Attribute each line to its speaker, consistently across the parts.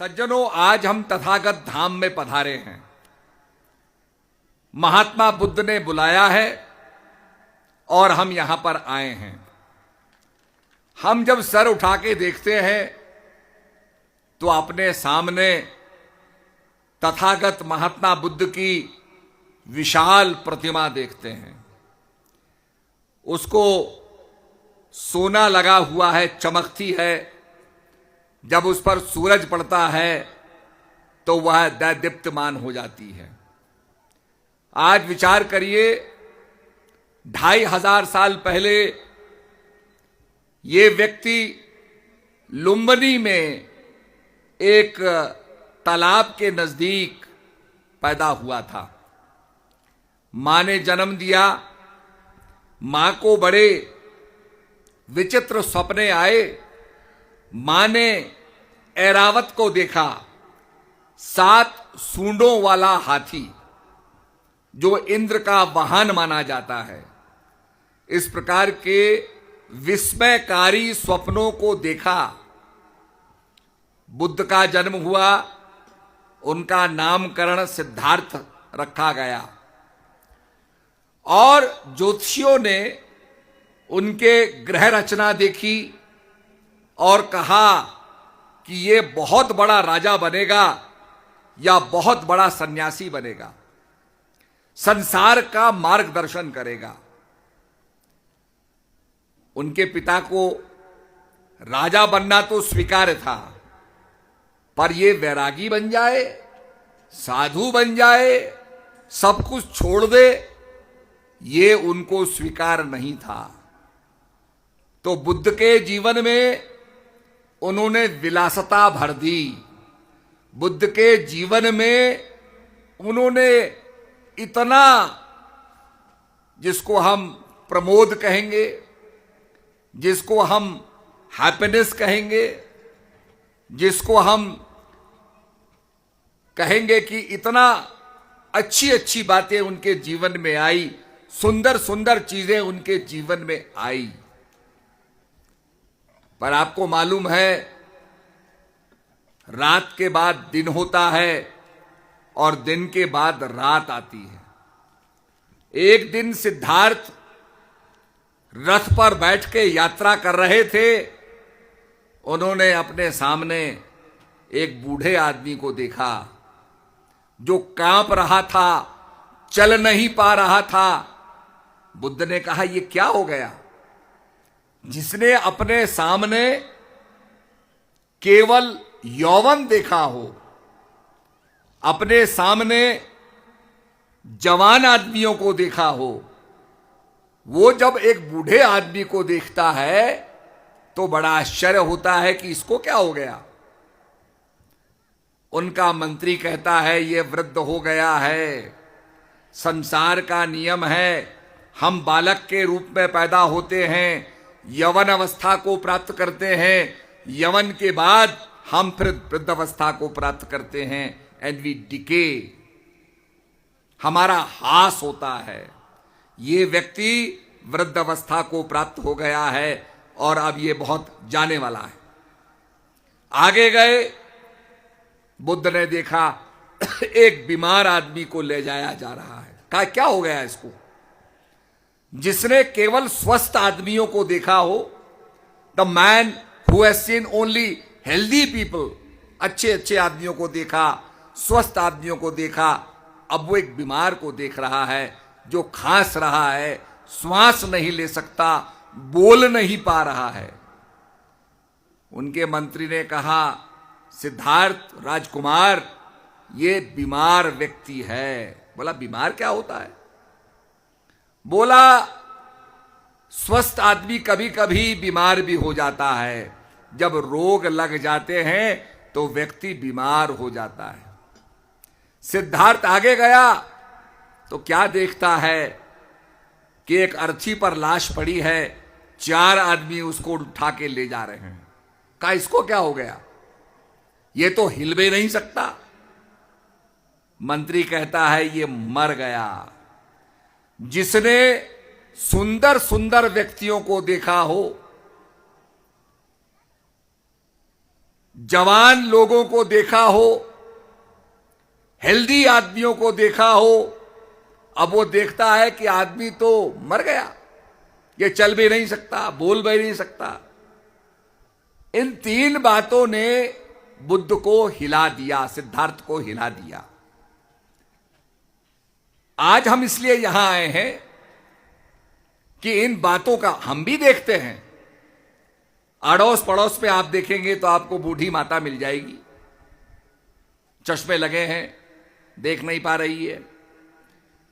Speaker 1: सज्जनों, आज हम तथागत धाम में पधारे हैं। महात्मा बुद्ध ने बुलाया है और हम यहां पर आए हैं। हम जब सर उठा के देखते हैं तो अपने सामने तथागत महात्मा बुद्ध की विशाल प्रतिमा देखते हैं। उसको सोना लगा हुआ है, चमकती है। जब उस पर सूरज पड़ता है तो वह दैदीप्यमान हो जाती है। आज विचार करिए, 2500 साल पहले ये व्यक्ति लुम्बिनी में एक तालाब के नजदीक पैदा हुआ था। मां ने जन्म दिया। मां को बड़े विचित्र सपने आए। मां ने ऐरावत को देखा, 7 सूंडों वाला हाथी, जो इंद्र का वाहन माना जाता है। इस प्रकार के विस्मयकारी स्वप्नों को देखा। बुद्ध का जन्म हुआ, उनका नामकरण सिद्धार्थ रखा गया और ज्योतिषियों ने उनके ग्रह रचना देखी और कहा कि ये बहुत बड़ा राजा बनेगा या बहुत बड़ा सन्यासी बनेगा, संसार का मार्गदर्शन करेगा। उनके पिता को राजा बनना तो स्वीकार्य था, पर ये वैरागी बन जाए, साधु बन जाए, सब कुछ छोड़ दे, ये उनको स्वीकार नहीं था। तो बुद्ध के जीवन में उन्होंने विलासता भर दी। बुद्ध के जीवन में उन्होंने इतना, जिसको हम प्रमोद कहेंगे, जिसको हम हैप्पीनेस कहेंगे, जिसको हम कहेंगे कि इतना अच्छी अच्छी बातें उनके जीवन में आई, सुंदर सुंदर चीजें उनके जीवन में आई। पर आपको मालूम है, रात के बाद दिन होता है और दिन के बाद रात आती है। एक दिन सिद्धार्थ रथ पर बैठ के यात्रा कर रहे थे। उन्होंने अपने सामने एक बूढ़े आदमी को देखा जो कांप रहा था, चल नहीं पा रहा था। बुद्ध ने कहा, ये क्या हो गया? जिसने अपने सामने केवल यौवन देखा हो, अपने सामने जवान आदमियों को देखा हो, वो जब एक बूढ़े आदमी को देखता है तो बड़ा आश्चर्य होता है कि इसको क्या हो गया। उनका मंत्री कहता है, ये वृद्ध हो गया है, संसार का नियम है, हम बालक के रूप में पैदा होते हैं, यवन अवस्था को प्राप्त करते हैं, यवन के बाद हम फिर वृद्धावस्था को प्राप्त करते हैं, एंड वी डिके, हमारा हास होता है। ये व्यक्ति वृद्धावस्था को प्राप्त हो गया है और अब ये बहुत जाने वाला है। आगे गए, बुद्ध ने देखा एक बीमार आदमी को ले जाया जा रहा है। कहा, क्या हो गया इसको? जिसने केवल स्वस्थ आदमियों को देखा हो, the man who has seen only healthy people, अच्छे अच्छे आदमियों को देखा, स्वस्थ आदमियों को देखा, अब वो एक बीमार को देख रहा है जो खांस रहा है, श्वास नहीं ले सकता, बोल नहीं पा रहा है। उनके मंत्री ने कहा, सिद्धार्थ राजकुमार, ये बीमार व्यक्ति है। बोला, बीमार क्या होता है? बोला, स्वस्थ आदमी कभी कभी बीमार भी हो जाता है। जब रोग लग जाते हैं तो व्यक्ति बीमार हो जाता है। सिद्धार्थ आगे गया तो क्या देखता है कि एक अर्थी पर लाश पड़ी है, 4 आदमी उसको उठा के ले जा रहे हैं। कहा, इसको क्या हो गया? ये तो हिल भी नहीं सकता। मंत्री कहता है, ये मर गया। जिसने सुंदर सुंदर व्यक्तियों को देखा हो, जवान लोगों को देखा हो, हेल्दी आदमियों को देखा हो, अब वो देखता है कि आदमी तो मर गया, ये चल भी नहीं सकता, बोल भी नहीं सकता। इन तीन बातों ने बुद्ध को हिला दिया, सिद्धार्थ को हिला दिया। आज हम इसलिए यहां आए हैं कि इन बातों का हम भी देखते हैं। अड़ोस पड़ोस में आप देखेंगे तो आपको बूढ़ी माता मिल जाएगी, चश्मे लगे हैं, देख नहीं पा रही है।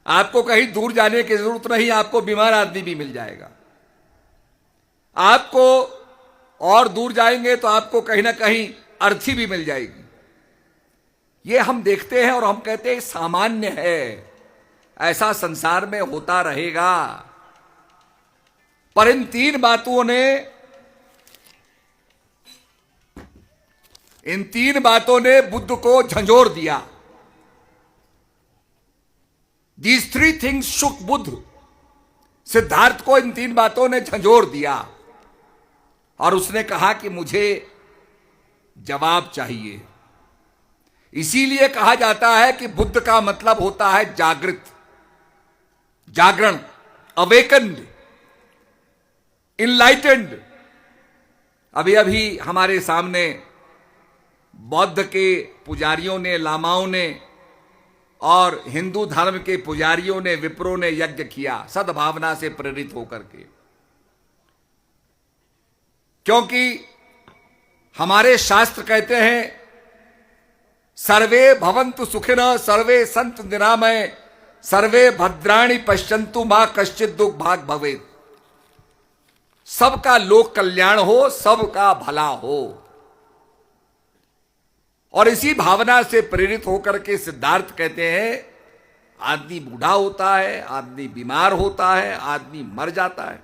Speaker 1: आपको कहीं दूर जाने की जरूरत नहीं, आपको बीमार आदमी भी मिल जाएगा। आपको और दूर जाएंगे तो आपको कहीं ना कहीं अर्थी भी मिल जाएगी। ये हम देखते हैं और हम कहते हैं सामान्य है, ऐसा संसार में होता रहेगा। पर इन तीन बातों ने बुद्ध को झंझोर दिया। These three things shook Buddha. Siddharth को इन तीन बातों ने झंझोर दिया और उसने कहा कि मुझे जवाब चाहिए। इसीलिए कहा जाता है कि बुद्ध का मतलब होता है जागृत, जागरण, अवेकन्ड, इनलाइटेंड। अभी अभी हमारे सामने बौद्ध के पुजारियों ने, लामाओं ने और हिंदू धर्म के पुजारियों ने, विप्रों ने यज्ञ किया सद्भावना से प्रेरित होकर के। क्योंकि हमारे शास्त्र कहते हैं सर्वे भवन्तु सुखिनः, सर्वे सन्तु निरामय, सर्वे भद्राणि पश्यन्तु मा कश्चित् दुःख भाग् भवेत्। सबका लोक कल्याण हो, सबका भला हो। और इसी भावना से प्रेरित होकर के सिद्धार्थ कहते हैं आदमी बूढ़ा होता है, आदमी बीमार होता है, आदमी मर जाता है।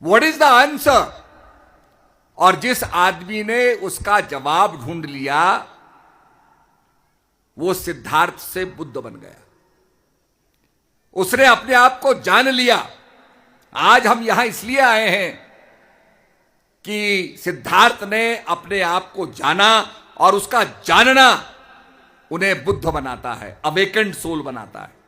Speaker 1: What is the answer? और जिस आदमी ने उसका जवाब ढूंढ लिया वो सिद्धार्थ से बुद्ध बन गया। उसने अपने आप को जान लिया। आज हम यहां इसलिए आए हैं कि सिद्धार्थ ने अपने आप को जाना और उसका जानना उन्हें बुद्ध बनाता है, अवेकेंड सोल बनाता है।